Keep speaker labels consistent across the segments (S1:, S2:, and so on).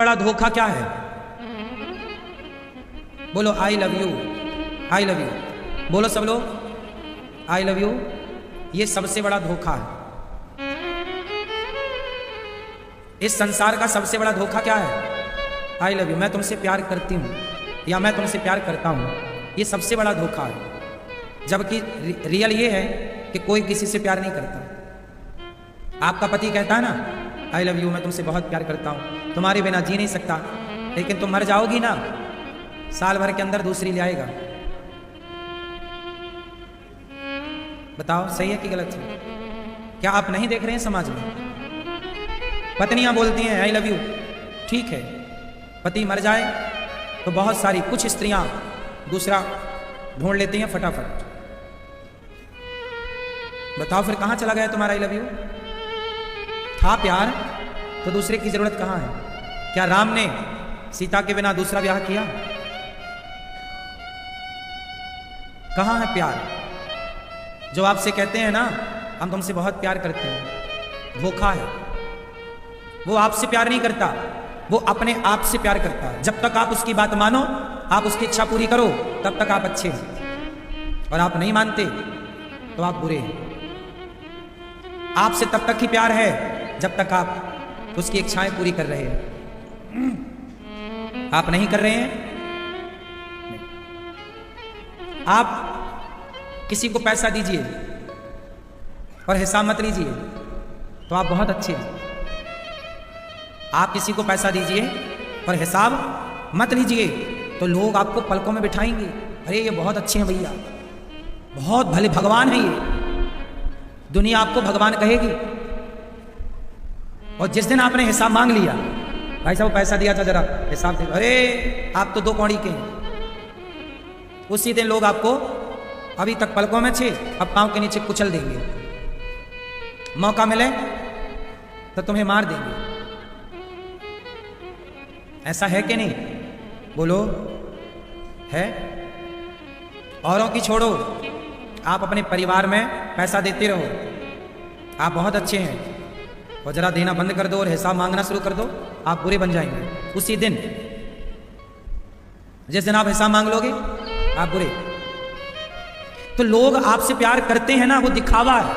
S1: बड़ा धोखा क्या है? बोलो I love you, I love you, बोलो सब लोग आई लव यू। ये सबसे बड़ा धोखा है। इस संसार का सबसे बड़ा धोखा क्या है? आई लव यू, मैं तुमसे प्यार करती हूं या मैं तुमसे प्यार करता हूं। ये सबसे बड़ा धोखा है। जबकि रियल ये है कि कोई किसी से प्यार नहीं करता। आपका पति कहता है ना आई लव यू, मैं तुमसे बहुत प्यार करता हूं, तुम्हारे बिना जी नहीं सकता, लेकिन तुम मर जाओगी ना, साल भर के अंदर दूसरी ले आएगा। बताओ सही है कि गलत है? क्या आप नहीं देख रहे हैं समाज में? पत्नियां बोलती हैं आई लव यू, ठीक है, पति मर जाए तो बहुत सारी कुछ स्त्रियां दूसरा ढूंढ लेती हैं फटाफट। बताओ फिर कहां चला गया तुम्हारा आई लव यू? था प्यार तो दूसरे की जरूरत कहां है? क्या राम ने सीता के बिना दूसरा ब्याह किया? कहां है प्यार? जो आपसे कहते हैं ना हम तुमसे बहुत प्यार करते हैं, धोखा है। वो आपसे प्यार नहीं करता, वो अपने आप से प्यार करता है। जब तक आप उसकी बात मानो, आप उसकी इच्छा पूरी करो, तब तक आप अच्छे हैं, और आप नहीं मानते तो आप बुरे हैं। आपसे तब तक ही प्यार है जब तक आप उसकी इच्छाएं पूरी कर रहे हैं। आप नहीं कर रहे हैं, आप किसी को पैसा दीजिए और हिसाब मत लीजिए तो आप बहुत अच्छे हैं। आप किसी को पैसा दीजिए और हिसाब मत लीजिए तो लोग आपको पलकों में बिठाएंगे, अरे ये बहुत अच्छे हैं भैया, बहुत भले भगवान है ये, दुनिया आपको भगवान कहेगी। और जिस दिन आपने हिसाब मांग लिया, भाई साहब पैसा दिया था जरा हिसाब दे, अरे आप तो 2 कौड़ी के हैं, उसी दिन लोग आपको अभी तक पलकों में थे, अब पांव के नीचे कुचल देंगे, मौका मिले तो तुम्हें मार देंगे। ऐसा है कि नहीं? बोलो है? औरों की छोड़ो, आप अपने परिवार में पैसा देते रहो, आप बहुत अच्छे हैं, और जरा देना बंद कर दो और हिसाब मांगना शुरू कर दो, आप बुरे बन जाएंगे। उसी दिन जिस दिन आप हिसाब मांग लोगे आप बुरे। तो लोग आपसे प्यार करते हैं ना, वो दिखावा है,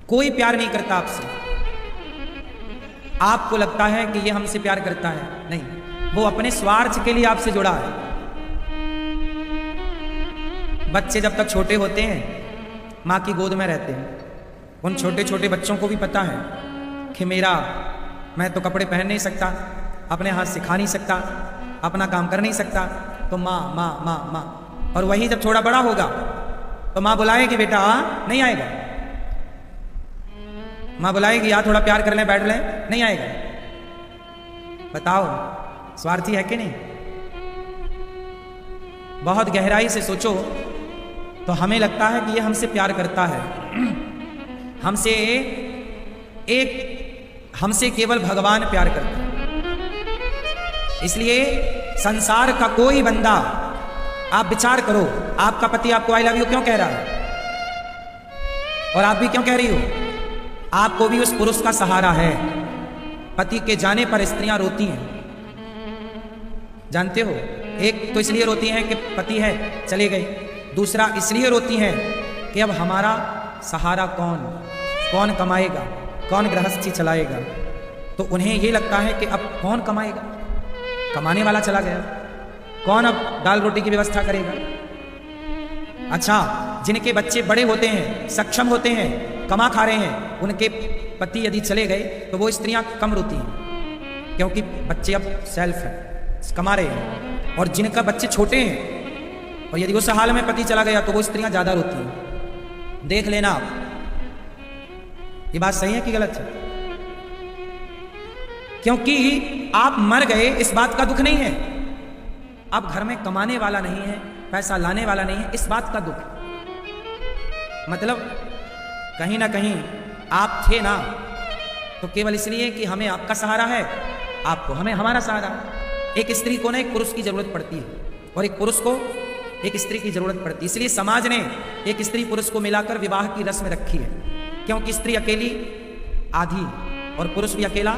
S1: कोई प्यार नहीं करता आपसे। आपको लगता है कि ये हमसे प्यार करता है, नहीं, वो अपने स्वार्थ के लिए आपसे जुड़ा है। बच्चे जब तक छोटे होते हैं माँ की गोद में रहते हैं, उन छोटे छोटे बच्चों को भी पता है कि मैं तो कपड़े पहन नहीं सकता, अपने हाथ से खा नहीं सकता, अपना काम कर नहीं सकता, तो माँ माँ माँ माँ। और वही जब थोड़ा बड़ा होगा तो माँ बुलाएगी बेटा आ, नहीं आएगा, माँ बुलाएगी यार थोड़ा प्यार कर ले, बैठ ले, नहीं आएगा। बताओ स्वार्थी है कि नहीं? बहुत गहराई से सोचो तो हमें लगता है कि ये हमसे प्यार करता है, हमसे केवल भगवान प्यार करता है। इसलिए संसार का कोई बंदा, आप विचार करो, आपका पति आपको आई लव यू क्यों कह रहा है, और आप भी क्यों कह रही हो? आपको भी उस पुरुष का सहारा है। पति के जाने पर स्त्रियां रोती हैं, जानते हो? एक तो इसलिए रोती हैं कि पति है चले गए, दूसरा इसलिए रोती हैं कि अब हमारा सहारा कौन कमाएगा, कौन गृहस्थी चलाएगा। तो उन्हें ये लगता है कि अब कौन कमाएगा, कमाने वाला चला गया, कौन अब दाल रोटी की व्यवस्था करेगा। अच्छा, जिनके बच्चे बड़े होते हैं, सक्षम होते हैं, कमा खा रहे हैं, उनके पति यदि चले गए तो वो स्त्रियां कम रोती हैं, क्योंकि बच्चे अब सेल्फ है, कमा रहे हैं। और जिनका बच्चे छोटे हैं और यदि उस हाल में पति चला गया तो वो स्त्रियां ज्यादा रोती हैं। देख लेना आप, ये बात सही है कि गलत है? क्योंकि आप मर गए इस बात का दुख नहीं है, अब घर में कमाने वाला नहीं है, पैसा लाने वाला नहीं है, इस बात का दुख। मतलब कहीं ना कहीं आप थे ना तो केवल इसलिए कि हमें आपका सहारा है, आपको हमें हमारा सहारा। एक स्त्री को ना एक पुरुष की जरूरत पड़ती है और एक पुरुष को एक स्त्री की जरूरत पड़ती है। इसलिए समाज ने एक स्त्री पुरुष को मिलाकर विवाह की रस्म रखी है, क्योंकि स्त्री अकेली आधी और पुरुष भी अकेला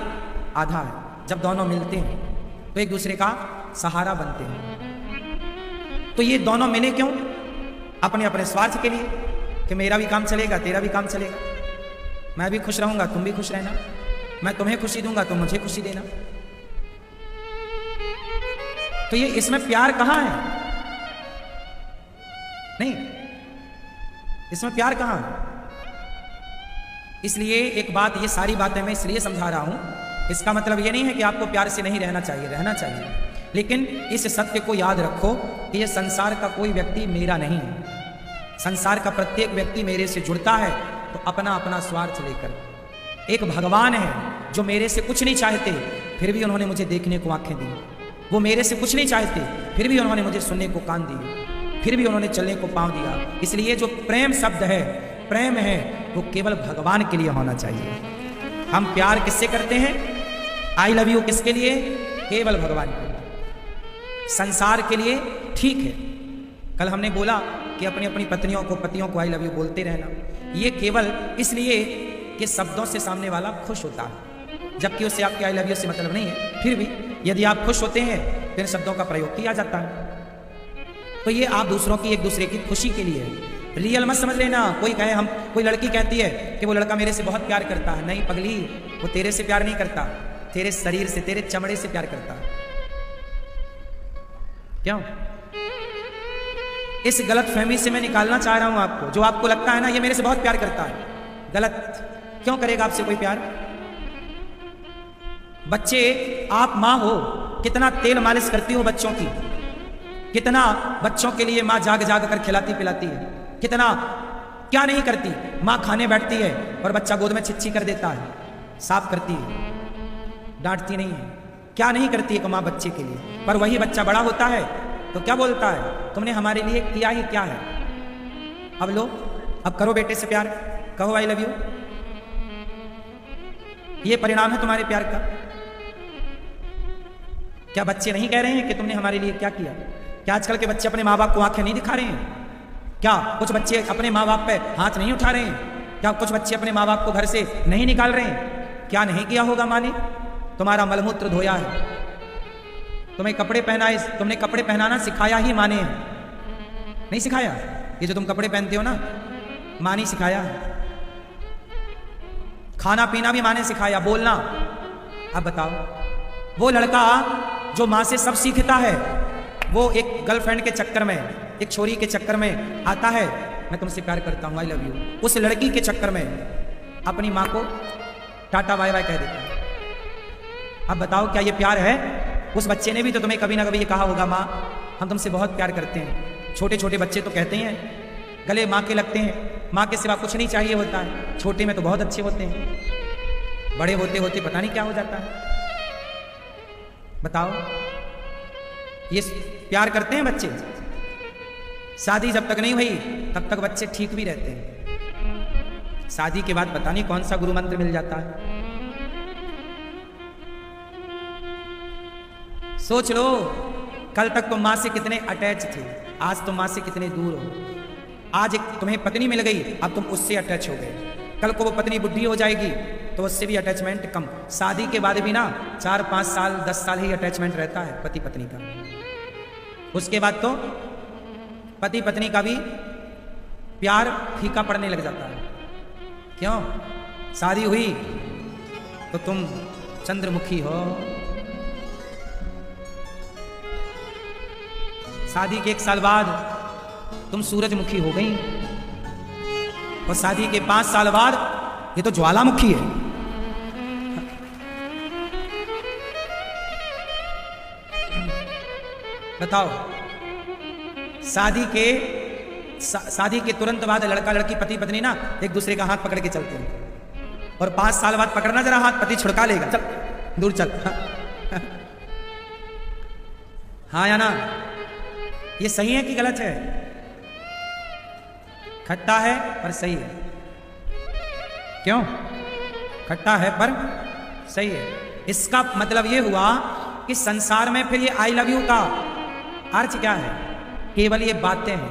S1: आधा है। जब दोनों मिलते हैं तो एक दूसरे का सहारा बनते हैं। तो ये दोनों मिले क्यों? अपने अपने स्वार्थ के लिए, कि मेरा भी काम चलेगा, तेरा भी काम चलेगा, मैं भी खुश रहूंगा, तुम भी खुश रहना, मैं तुम्हें खुशी दूंगा, तुम मुझे खुशी देना। तो ये इसमें प्यार कहां है? नहीं, इसमें प्यार कहां है? इसलिए एक बात, ये सारी बातें मैं इसलिए समझा रहा हूं, इसका मतलब ये नहीं है कि आपको प्यार से नहीं रहना चाहिए, रहना चाहिए, लेकिन इस सत्य को याद रखो कि ये संसार का कोई व्यक्ति मेरा नहीं है। संसार का प्रत्येक व्यक्ति मेरे से जुड़ता है तो अपना अपना स्वार्थ लेकर। एक भगवान है जो मेरे से कुछ नहीं चाहते, फिर भी उन्होंने मुझे देखने को आंखें दी। वो मेरे से कुछ नहीं चाहते, फिर भी उन्होंने मुझे सुनने को कान दिए, फिर भी उन्होंने चलने को पांव दिया। इसलिए जो प्रेम शब्द है, प्रेम है, वो केवल भगवान के लिए होना चाहिए। हम प्यार किससे करते हैं? आई लव यू किसके लिए? केवल भगवान के लिए। संसार के लिए ठीक है, कल हमने बोला कि अपनी अपनी पत्नियों को, पतियों को आई लव यू बोलते रहना। ये केवल इसलिए कि शब्दों से सामने वाला खुश होता है, जबकि उससे आपके आई लव यू से मतलब नहीं है। फिर भी यदि आप खुश होते हैं तो इन शब्दों का प्रयोग किया जाता है। तो ये आप दूसरों की, एक दूसरे की खुशी के लिए है। रियल मत समझ लेना। कोई कहे, हम, कोई लड़की कहती है कि वो लड़का मेरे से बहुत प्यार करता है। नहीं पगली, वो तेरे से प्यार नहीं करता, तेरे शरीर से, तेरे चमड़े से प्यार करता है। क्यों? इस गलत फहमी से मैं निकालना चाह रहा हूं आपको। जो आपको लगता है ना ये मेरे से बहुत प्यार करता है, गलत। क्यों करेगा आपसे कोई प्यार? बच्चे, आप मां हो, कितना तेल मालिश करती हो बच्चों की, कितना बच्चों के लिए मां जाग जाग कर खिलाती पिलाती है, कितना क्या नहीं करती। मां खाने बैठती है और बच्चा गोद में छिच्ची कर देता है, साफ करती है, डांटती नहीं है, क्या नहीं करती है मां बच्चे के लिए। पर वही बच्चा बड़ा होता है तो क्या बोलता है? तुमने हमारे लिए किया ही क्या है? अब लो, अब करो बेटे से प्यार, कहो आई लव यू। ये परिणाम है तुम्हारे प्यार का। क्या बच्चे नहीं कह रहे हैं कि तुमने हमारे लिए क्या किया? क्या आजकल के बच्चे अपने माँ बाप को आंखें नहीं दिखा रहे हैं? क्या कुछ बच्चे अपने माँ बाप पे हाथ नहीं उठा रहे हैं? क्या कुछ बच्चे अपने माँ बाप को घर से नहीं निकाल रहे हैं? क्या नहीं किया होगा माँ ने? तुम्हारा मलमूत्र धोया है, तुम्हें कपड़े पहनाए, तुमने कपड़े पहनाना सिखाया ही माँ ने, नहीं सिखाया? ये जो तुम कपड़े पहनते हो ना, माँ ने सिखाया। खाना पीना भी माँ ने सिखाया, बोलना। अब बताओ, वो लड़का जो माँ से सब सीखता है, वो एक गर्लफ्रेंड के चक्कर में, एक छोरी के चक्कर में आता है, मैं तुमसे प्यार करता हूँ, आई लव यू, उस लड़की के चक्कर में अपनी माँ को टाटा बाय बाय कह देता है। अब बताओ, क्या ये प्यार है? उस बच्चे ने भी तो तुम्हें कभी ना कभी ये कहा होगा, माँ हम तुमसे बहुत प्यार करते हैं। छोटे छोटे बच्चे तो कहते हैं, गले माँ के लगते हैं, माँ के सिवा कुछ नहीं चाहिए होता है। छोटे में तो बहुत अच्छे होते हैं, बड़े होते होते पता नहीं क्या हो जाता है। बताओ, ये प्यार करते हैं बच्चे? शादी जब तक नहीं हुई तब तक बच्चे ठीक भी रहते हैं, शादी के बाद पता नहीं कौन सा गुरु मंत्र मिल जाता है। सोच लो, कल तक तुम मां से कितने अटैच थे, आज तुम मां से कितने दूर हो। आज एक तुम्हें पत्नी मिल गई, अब तुम उससे अटैच हो गए, कल को वो पत्नी बुढ़ी हो जाएगी तो उससे भी अटैचमेंट कम। शादी के बाद भी ना 4-5 साल 10 साल ही अटैचमेंट रहता है पति पत्नी का, उसके बाद तो पति पत्नी का भी प्यार फीका पड़ने लग जाता है। क्यों? शादी हुई तो तुम चंद्रमुखी हो, शादी के 1 साल बाद तुम सूरजमुखी हो गई, और शादी के 5 साल बाद ये तो ज्वालामुखी है। बताओ, शादी के तुरंत बाद लड़का लड़की पति पत्नी ना एक दूसरे का हाथ पकड़ के चलते हैं, और 5 साल बाद पकड़ना जरा हाथ, पति छुड़का लेगा, चल दूर चल। हाँ या ना? ये सही है कि गलत है? खट्टा है पर सही है। क्यों? खट्टा है पर सही है। इसका मतलब ये हुआ कि संसार में फिर ये आई लव यू का अर्थ क्या है? केवल ये बातें हैं,